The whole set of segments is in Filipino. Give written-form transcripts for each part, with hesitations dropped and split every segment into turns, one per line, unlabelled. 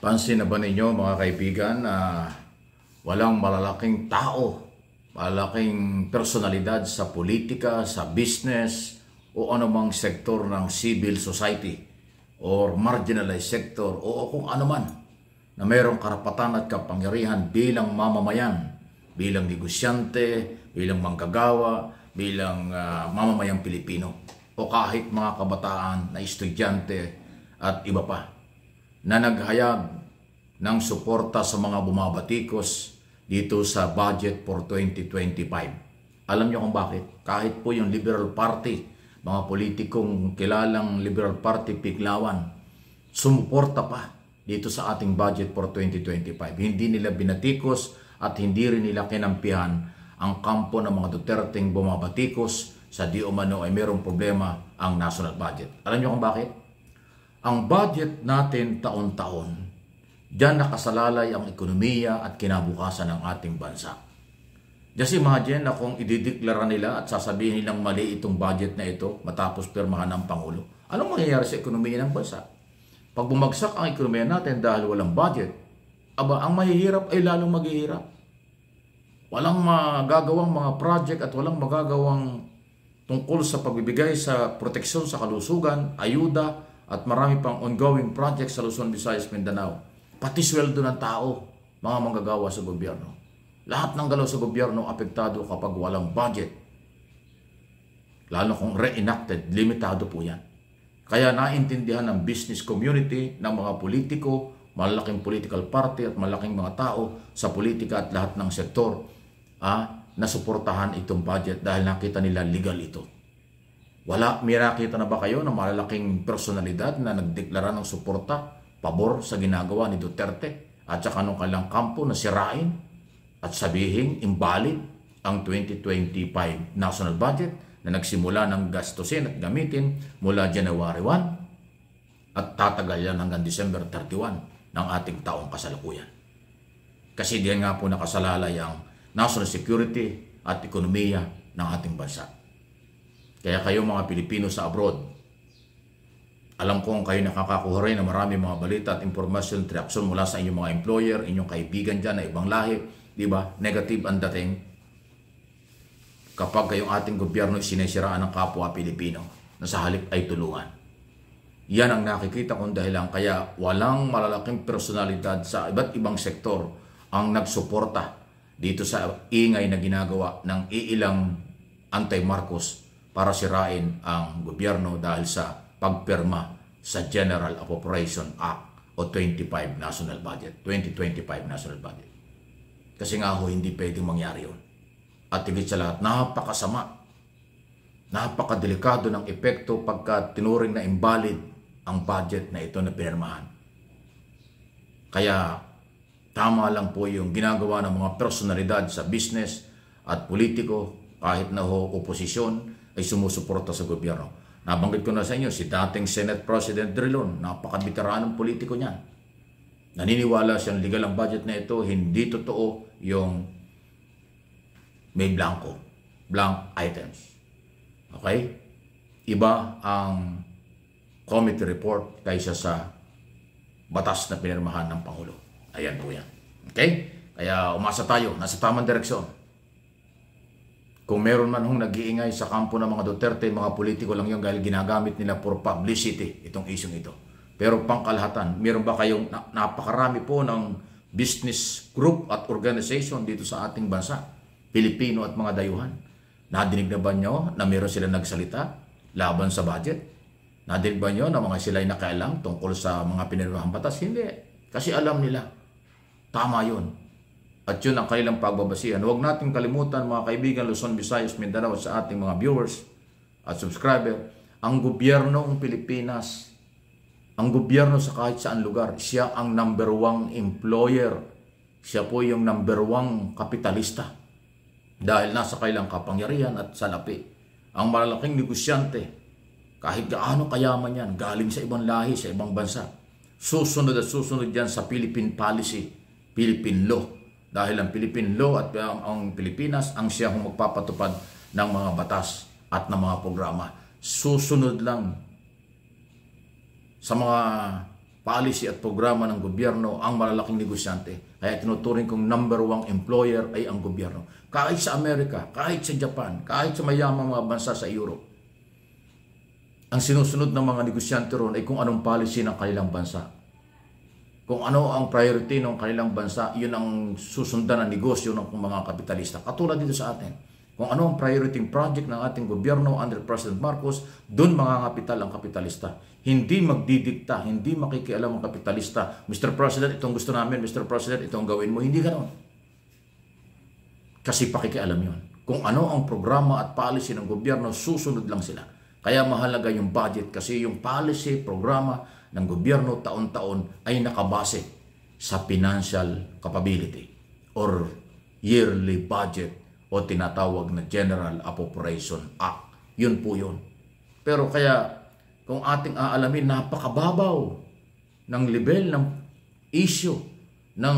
Pansin na ba ninyo mga kaibigan na walang malalaking tao, malalaking personalidad sa politika, sa business o anumang sektor ng civil society or marginalized sector o kung ano man na mayroong karapatan at kapangyarihan bilang mamamayan, bilang negosyante, bilang manggagawa, bilang mamamayang Pilipino o kahit mga kabataan na estudyante at iba pa na naghayag ng suporta sa mga bumabatikos dito sa budget for 2025. Alam niyo kung bakit? Kahit po yung Liberal Party, mga politikong kilalang Liberal Party Piklawan, sumuporta pa dito sa ating budget for 2025. Hindi nila binatikos at hindi rin nila kinampihan ang kampo ng mga Duterteng bumabatikos sa di umano ay mayroong problema ang national budget. Alam niyo kung bakit? Ang budget natin taon-taon, diyan nakasalalay ang ekonomiya at kinabukasan ng ating bansa. Just imagine na kung idideklara nila at sasabihin nilang mali itong budget na ito matapos pirmahan ng Pangulo. Anong mangyayari sa ekonomiya ng bansa? Pag bumagsak ang ekonomiya natin dahil walang budget, ang mahihirap ay lalong maghihirap. Walang magagawang mga project at walang magagawang tungkol sa pagbibigay sa proteksyon sa kalusugan, ayuda, at marami pang ongoing projects sa Luzon, Visayas, Mindanao. Pati sweldo ng tao, mga manggagawa sa gobyerno. Lahat ng galaw sa gobyerno apektado kapag walang budget. Lalo kung reenacted, limitado po yan. Kaya naintindihan ng business community, ng mga politiko, malaking political party at malaking mga tao sa politika at lahat ng sektor na suportahan itong budget dahil nakita nila legal ito. May nakita na ba kayo ng malalaking personalidad na nagdeklara ng suporta, pabor sa ginagawa ni Duterte at saka nung kanilang kampo na sirain at sabihin invalid ang 2025 national budget na nagsimula ng gastusin at gamitin mula January 1 at tatagal yan hanggang December 31 ng ating taong kasalukuyan. Kasi diyan nga po nakasalalay ang national security at ekonomiya ng ating bansa. Kaya kayo mga Pilipino sa abroad, alam kong kayo nakakakuha rin ng marami mga balita at informasyon, reaksyon mula sa inyong mga employer, inyong kaibigan dyan na ibang lahi, di ba? Negative ang dating. Kapag kayong ating gobyerno sinisiraan ng kapwa Pilipino na sa halip ay tulungan. Yan ang nakikita kong dahilan kaya walang malalaking personalidad sa iba't ibang sektor ang nagsuporta dito sa ingay na ginagawa ng iilang anti-Marcos para sirain ang gobyerno dahil sa pagpirma sa General Appropriation Act o 2025 National Budget. Kasi nga ho, hindi pwedeng mangyari yun. At higit sa lahat, napakasama, napakadelikado ng epekto pagka tinuring na invalid ang budget na ito na pinirmahan. Kaya tama lang po yung ginagawa ng mga personalidad sa business at politiko, kahit na ho oposisyon, ay sumusuporta sa gobyerno. Nabanggit ko na sa inyo, si dating Senate President Drilon, napakabiteranong politiko niyan. Naniniwala siyang legal ang budget na ito, hindi totoo yung may blank items. Okay? Iba ang committee report kaysa sa batas na pinirmahan ng Pangulo. Ayan po yan. Okay? Kaya umasa tayo, nasa tamang direksyon. Kung meron man hong nag-iingay sa kampo ng mga Duterte, mga politiko lang yun dahil ginagamit nila for publicity itong isyong ito. Pero pangkalahatan, meron ba kayong napakarami po ng business group at organization dito sa ating bansa, Pilipino at mga dayuhan? Nadinig na ba nyo na meron sila nagsalita laban sa budget? Nadinig ba nyo na mga sila'y nakailang tungkol sa mga pinirmahang batas? Hindi. Kasi alam nila, tama yun. At yun ang kanilang pagbabasihan. Huwag natin kalimutan mga kaibigan Luzon, Visayas, Mindanao sa ating mga viewers at subscriber. Ang gobyerno ng Pilipinas, ang gobyerno sa kahit saan lugar, siya ang number 1 employer. Siya po yung number 1 kapitalista. Dahil nasa kailang kapangyarihan at salapi. Ang malalaking negosyante, kahit gaano kayaman yan, galing sa ibang lahi, sa ibang bansa. Susunod at susunod yan sa Philippine policy, Philippine law. Dahil ang Philippine law at ang Pilipinas ang siyang magpapatupad ng mga batas at ng mga programa. Susunod lang sa mga policy at programa ng gobyerno ang malalaking negosyante. Kaya tinuturing kong number 1 employer ay ang gobyerno. Kahit sa Amerika, kahit sa Japan, kahit sa mayamang mga bansa sa Europe, ang sinusunod ng mga negosyante ron ay kung anong policy ng kanilang bansa. Kung ano ang priority ng kanilang bansa, yun ang susundan ng negosyo ng mga kapitalista. Katulad dito sa atin. Kung ano ang priority project ng ating gobyerno under President Marcos, doon mangangapital ang kapitalista. Hindi magdidikta, hindi makikialam ang kapitalista. Mr. President, itong gusto namin. Mr. President, itong gawin mo. Hindi ganoon. Kasi pakikialam yun. Kung ano ang programa at policy ng gobyerno, susunod lang sila. Kaya mahalaga yung budget kasi yung policy, programa ng gobyerno taon-taon ay nakabase sa financial capability or yearly budget o tinatawag na General Appropriation Act. Yun po yun. Pero kaya, kung ating aalamin, napakababaw ng level ng issue ng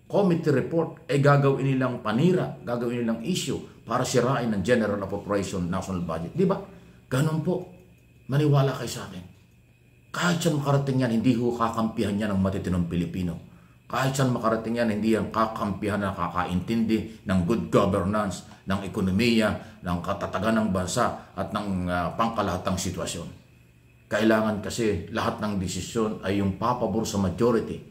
committee report, ay gagawin nilang panira, gagawin nilang issue para sirain ng General Appropriation National Budget. Di ba? Ganun po. Maniwala kayo sa akin. Kahit saan makarating yan, hindi ho kakampihan yan ng matitinong Pilipino. Kahit saan makarating yan, hindi yan kakampihan na kakaintindi ng good governance, ng ekonomiya, ng katatagan ng bansa at ng pangkalahatang sitwasyon. Kailangan kasi lahat ng desisyon ay yung papabor sa majority.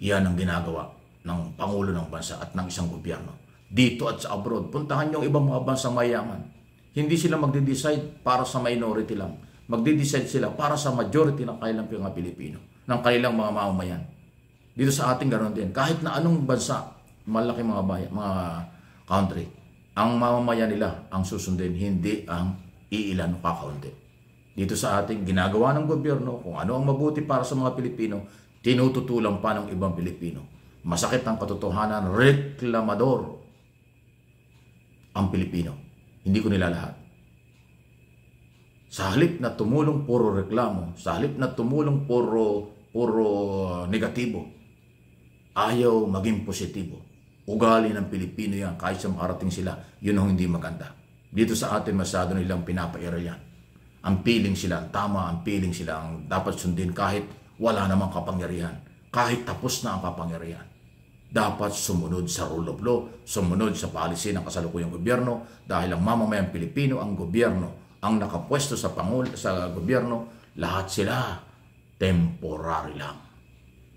Yan ang ginagawa ng Pangulo ng bansa at ng isang gobyerno. Dito at sa abroad, puntahan yung ibang mga bansang mayaman. Hindi sila magde-decide para sa minority lang. Magde-decide sila para sa majority ng kanilang mga Pilipino, ng kanilang mga mamamayan. Dito sa ating ganoon din. Kahit na anong bansa, malaki mga bayan, mga country, ang mamamayan nila ang susundin, hindi ang iilan o kakaunti. Dito sa ating ginagawa ng gobyerno, kung ano ang mabuti para sa mga Pilipino, tinututulang pa ng ibang Pilipino. Masakit ang katotohanan, reklamador ang Pilipino. Hindi ko nila lahat. Sa halip na tumulong puro reklamo, sa halip na tumulong puro negatibo, ayaw maging positibo. Ugali ng Pilipino yan, kahit sa makarating sila, yun ang hindi maganda. Dito sa atin, masyado nilang pinapairal yan. Ang piling sila, tama, ang piling sila, ang dapat sundin kahit wala namang kapangyarihan. Kahit tapos na ang kapangyarihan. Dapat sumunod sa rule of law, sumunod sa policy ng kasalukuyang gobyerno, dahil ang mamamayang Pilipino, ang gobyerno, ang nakapwesto sa gobyerno, lahat sila temporary lang.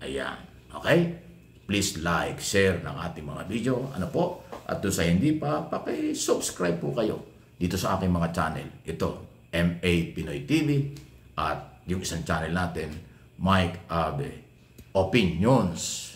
Ayan. Okay? Please like, share ng ating mga video. Ano po? At doon sa hindi pa, paki-subscribe po kayo dito sa aking mga channel. Ito, MA Pinoy TV at yung isang channel natin, Mike Abe Opinions.